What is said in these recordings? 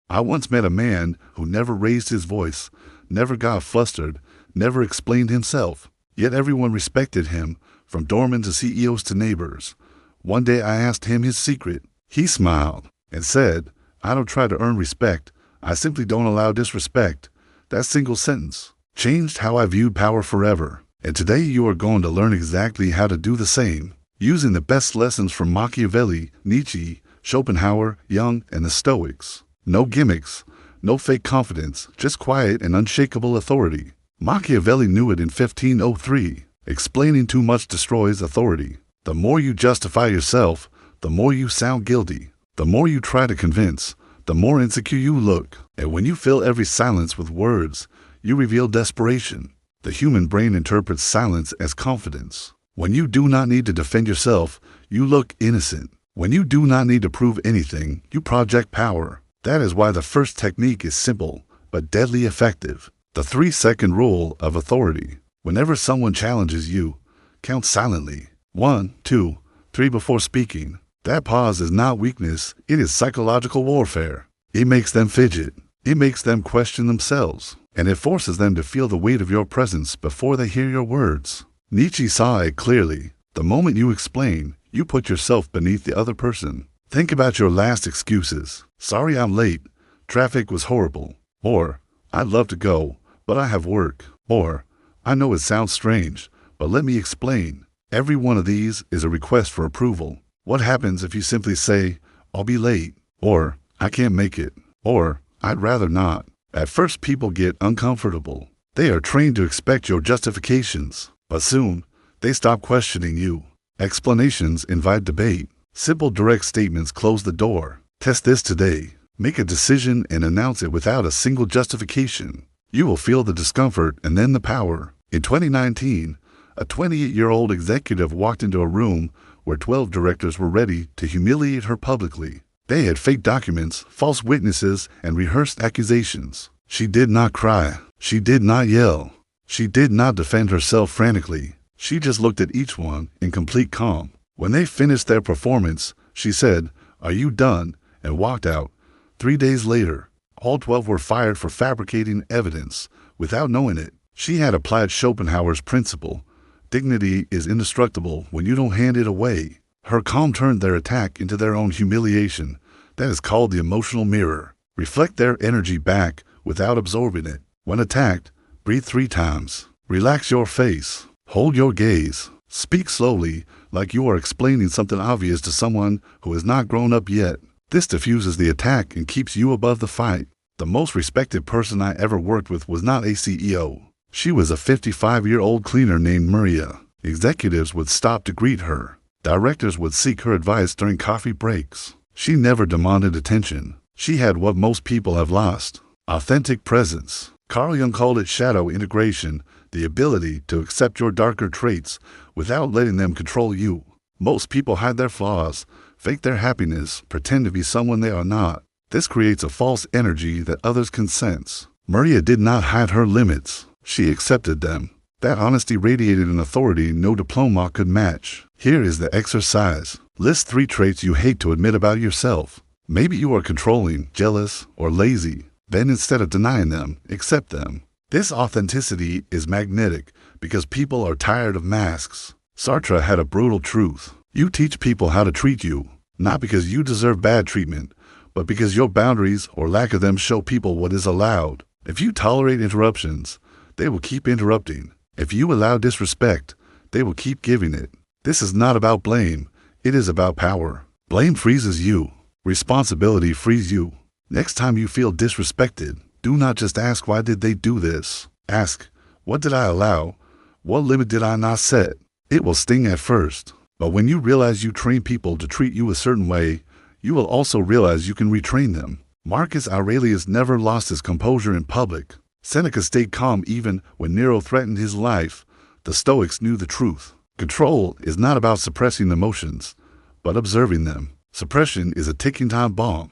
I once met a man who never raised his voice, never got flustered, never explained himself. Yet everyone respected him, from doormen to CEOs to neighbors. One day I asked him his secret. He smiled and said, "I don't try to earn respect. I simply don't allow disrespect." That single sentence changed how I viewed power forever. And today you are going to learn exactly how to do the same, using the best lessons from Machiavelli, Nietzsche, Schopenhauer, Jung, and the Stoics. No gimmicks, no fake confidence, just quiet and unshakable authority. Machiavelli knew it in 1503. Explaining too much destroys authority. The more you justify yourself, the more you sound guilty. The more you try to convince, the more insecure you look. And when you fill every silence with words, you reveal desperation. The human brain interprets silence as confidence. When you do not need to defend yourself, you look innocent. When you do not need to prove anything, you project power. That is why the first technique is simple, but deadly effective. The 3-second rule of authority. Whenever someone challenges you, count silently. 1, 2, 3 before speaking. That pause is not weakness, it is psychological warfare. It makes them fidget. It makes them question themselves. And it forces them to feel the weight of your presence before they hear your words. Nietzsche saw it clearly. The moment you explain, you put yourself beneath the other person. Think about your last excuses. "Sorry I'm late. Traffic was horrible." Or, "I'd love to go, but I have work." Or, "I know it sounds strange, but let me explain." Every one of these is a request for approval. What happens if you simply say, "I'll be late," or "I can't make it," or "I'd rather not"? At first, people get uncomfortable. They are trained to expect your justifications, but soon, they stop questioning you. Explanations invite debate. Simple, direct statements close the door. Test this today. Make a decision and announce it without a single justification. You will feel the discomfort and then the power. In 2019, a 28-year-old executive walked into a room where 12 directors were ready to humiliate her publicly. They had fake documents, false witnesses, and rehearsed accusations. She did not cry. She did not yell. She did not defend herself frantically. She just looked at each one in complete calm. When they finished their performance, she said, "Are you done?" and walked out. 3 days later, all 12 were fired for fabricating evidence without knowing it. She had applied Schopenhauer's principle. Dignity is indestructible when you don't hand it away. Her calm turned their attack into their own humiliation. That is called the emotional mirror. Reflect their energy back without absorbing it. When attacked, breathe 3 times. Relax your face. Hold your gaze. Speak slowly, like you are explaining something obvious to someone who has not grown up yet. This diffuses the attack and keeps you above the fight. The most respected person I ever worked with was not a CEO. She was a 55-year-old cleaner named Maria. Executives would stop to greet her. Directors would seek her advice during coffee breaks. She never demanded attention. She had what most people have lost: authentic presence. Carl Jung called it shadow integration, the ability to accept your darker traits without letting them control you. Most people hide their flaws, fake their happiness, pretend to be someone they are not. This creates a false energy that others can sense. Maria did not hide her limits. She accepted them. That honesty radiated an authority no diploma could match. Here is the exercise. List 3 traits you hate to admit about yourself. Maybe you are controlling, jealous, or lazy. Then instead of denying them, accept them. This authenticity is magnetic because people are tired of masks. Sartre had a brutal truth. You teach people how to treat you, not because you deserve bad treatment, but because your boundaries or lack of them show people what is allowed. If you tolerate interruptions, they will keep interrupting. If you allow disrespect, they will keep giving it. This is not about blame. It is about power. Blame freezes you. Responsibility frees you. Next time you feel disrespected, do not just ask, "Why did they do this?" Ask, "What did I allow? What limit did I not set?" It will sting at first, but when you realize you train people to treat you a certain way, you will also realize you can retrain them. Marcus Aurelius never lost his composure in public. Seneca stayed calm even when Nero threatened his life. The Stoics knew the truth. Control is not about suppressing emotions, but observing them. Suppression is a ticking time bomb.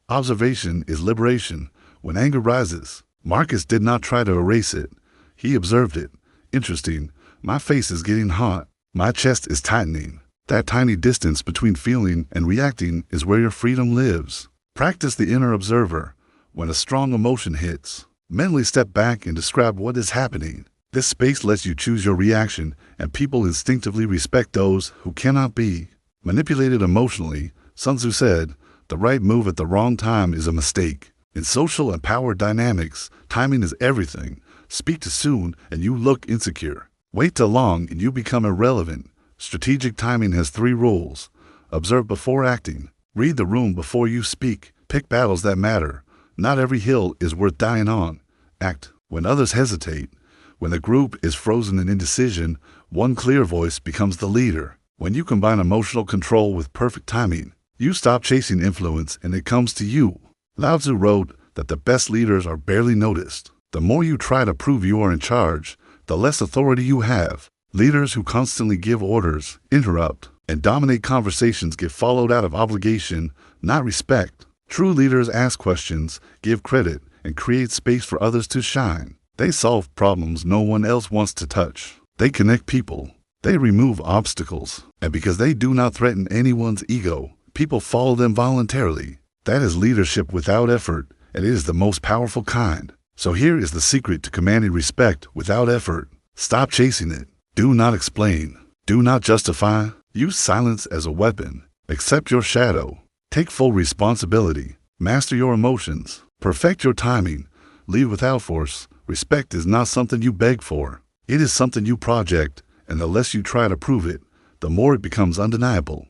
Observation is liberation. When anger rises, Marcus did not try to erase it. He observed it. Interesting. My face is getting hot. My chest is tightening. That tiny distance between feeling and reacting is where your freedom lives. Practice the inner observer. when a strong emotion hits. Mentally step back and describe what is happening. This space lets you choose your reaction, and people instinctively respect those who cannot be manipulated emotionally. Sun Tzu said, "The right move at the wrong time is a mistake." In social and power dynamics, timing is everything. Speak too soon and you look insecure. Wait too long and you become irrelevant. Strategic timing has 3 rules. Observe before acting. Read the room before you speak. Pick battles that matter. Not every hill is worth dying on. Act when others hesitate. When the group is frozen in indecision, one clear voice becomes the leader. When you combine emotional control with perfect timing, you stop chasing influence and it comes to you. Lao Tzu wrote that the best leaders are barely noticed. The more you try to prove you are in charge, the less authority you have. Leaders who constantly give orders, interrupt, and dominate conversations get followed out of obligation, not respect. True leaders ask questions, give credit, and create space for others to shine. They solve problems no one else wants to touch. They connect people. They remove obstacles. And because they do not threaten anyone's ego, people follow them voluntarily. That is leadership without effort, and it is the most powerful kind. So here is the secret to commanding respect without effort. Stop chasing it. Do not explain. Do not justify. Use silence as a weapon. Accept your shadow. Take full responsibility. Master your emotions. Perfect your timing. Lead without force. Respect is not something you beg for. It is something you project, and the less you try to prove it, the more it becomes undeniable.